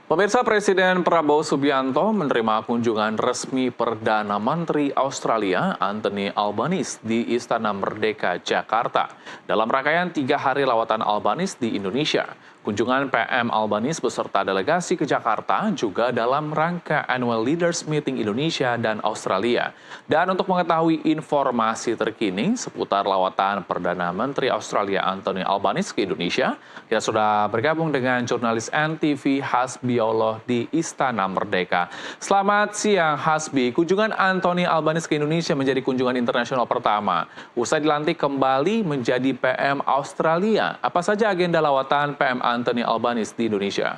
Pemirsa, Presiden Prabowo Subianto menerima kunjungan resmi Perdana Menteri Australia Anthony Albanese di Istana Merdeka, Jakarta. Dalam rangkaian 3 hari lawatan Albanese di Indonesia, kunjungan PM Albanese beserta delegasi ke Jakarta juga dalam rangka Annual Leaders Meeting Indonesia dan Australia. Dan untuk mengetahui informasi terkini seputar lawatan Perdana Menteri Australia Anthony Albanese ke Indonesia, kita sudah bergabung dengan jurnalis NTV Hasbi di Istana Merdeka. Selamat siang Hasbi, kunjungan Anthony Albanese ke Indonesia menjadi kunjungan internasional pertama. Usai dilantik kembali menjadi PM Australia, apa saja agenda lawatan PM Anthony Albanese di Indonesia?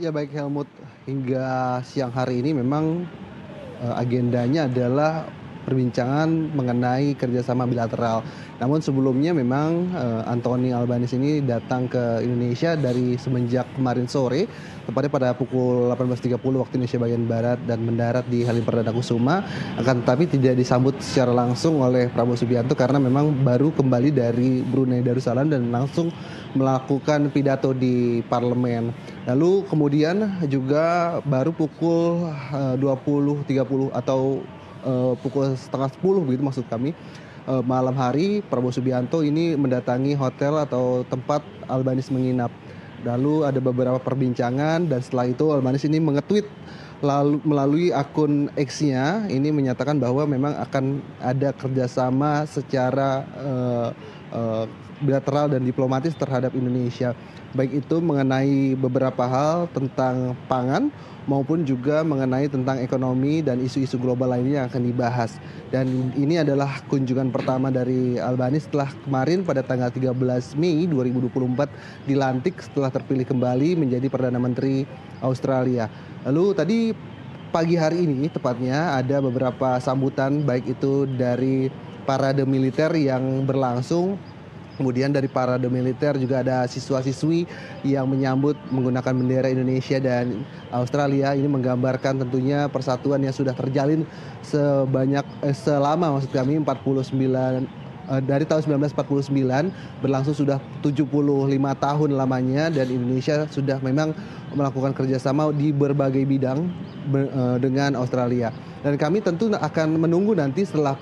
Ya baik Helmut, hingga siang hari ini memang agendanya adalah perbincangan mengenai kerjasama bilateral. Namun sebelumnya memang Anthony Albanese ini datang ke Indonesia dari semenjak kemarin sore, tepatnya pada pukul 18.30 waktu Indonesia bagian Barat dan mendarat di Halim Perdana Kusuma. Akan tetapi tidak disambut secara langsung oleh Prabowo Subianto karena memang baru kembali dari Brunei Darussalam dan langsung melakukan pidato di parlemen. Lalu kemudian juga baru pukul 20.30 atau pukul setengah 10 begitu maksud kami, malam hari Prabowo Subianto ini mendatangi hotel atau tempat Albanese menginap. Lalu ada beberapa perbincangan dan setelah itu Albanese ini mengetweet lalu melalui akun X-nya ini menyatakan bahwa memang akan ada kerjasama secara bilateral dan diplomatis terhadap Indonesia. Baik itu mengenai beberapa hal tentang pangan maupun juga mengenai tentang ekonomi dan isu-isu global lainnya yang akan dibahas. Dan ini adalah kunjungan pertama dari Albanese setelah kemarin pada tanggal 13 Mei 2024 dilantik setelah terpilih kembali menjadi Perdana Menteri Australia. Lalu tadi pagi hari ini tepatnya ada beberapa sambutan baik itu dari parade militer yang berlangsung. Kemudian dari parade militer juga ada siswa-siswi yang menyambut menggunakan bendera Indonesia dan Australia. Ini menggambarkan tentunya persatuan yang sudah terjalin selama maksud kami 49 dari tahun 1949 berlangsung sudah 75 tahun lamanya dan Indonesia sudah memang melakukan kerjasama di berbagai bidang dengan Australia. Dan kami tentu akan menunggu nanti setelah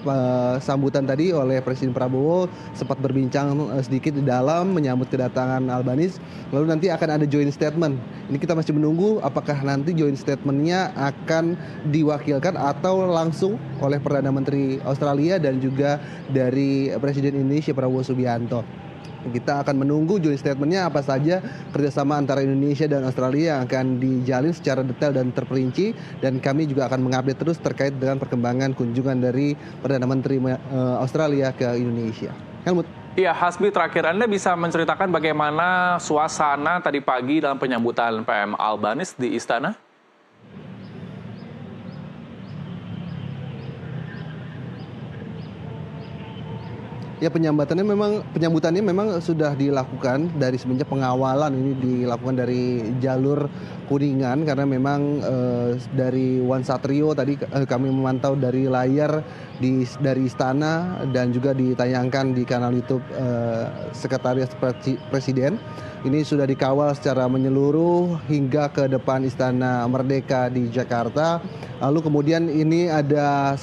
sambutan tadi oleh Presiden Prabowo sempat berbincang sedikit di dalam menyambut kedatangan Albanese. Lalu nanti akan ada joint statement. Ini kita masih menunggu apakah nanti joint statementnya akan diwakilkan atau langsung oleh Perdana Menteri Australia dan juga dari Presiden Indonesia Prabowo Subianto. Kita akan menunggu joint statementnya apa saja kerjasama antara Indonesia dan Australia yang akan dijalin secara detail dan terperinci, dan kami juga akan mengupdate terus terkait dengan perkembangan kunjungan dari Perdana Menteri Australia ke Indonesia. Helmut. Iya, Hasbi, terakhir Anda bisa menceritakan bagaimana suasana tadi pagi dalam penyambutan PM Albanese di Istana? Ya penyambutannya memang sudah dilakukan dari semenjak pengawalan ini dilakukan dari jalur Kuningan karena memang dari Wan Satrio tadi kami memantau dari layar dari istana dan juga ditayangkan di kanal YouTube Sekretariat Presiden. Ini sudah dikawal secara menyeluruh hingga ke depan Istana Merdeka di Jakarta. Lalu kemudian ini ada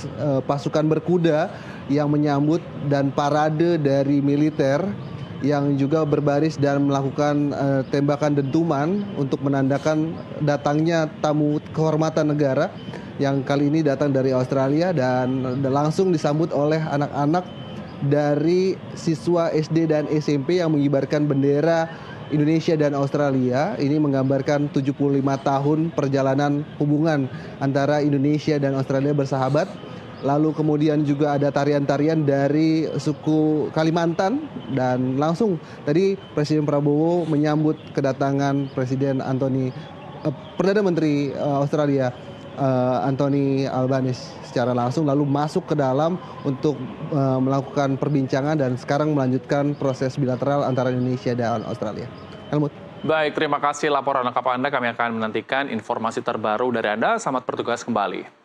pasukan berkuda yang menyambut dan parade dari militer yang juga berbaris dan melakukan tembakan dentuman untuk menandakan datangnya tamu kehormatan negara yang kali ini datang dari Australia dan langsung disambut oleh anak-anak dari siswa SD dan SMP yang mengibarkan bendera Indonesia dan Australia. Ini menggambarkan 75 tahun perjalanan hubungan antara Indonesia dan Australia bersahabat. Lalu kemudian juga ada tarian-tarian dari suku Kalimantan dan langsung tadi Presiden Prabowo menyambut kedatangan Perdana Menteri Australia Anthony Albanese secara langsung lalu masuk ke dalam untuk melakukan perbincangan dan sekarang melanjutkan proses bilateral antara Indonesia dan Australia. Helmut. Baik, terima kasih laporan lengkap Anda. Kami akan menantikan informasi terbaru dari Anda. Selamat bertugas kembali.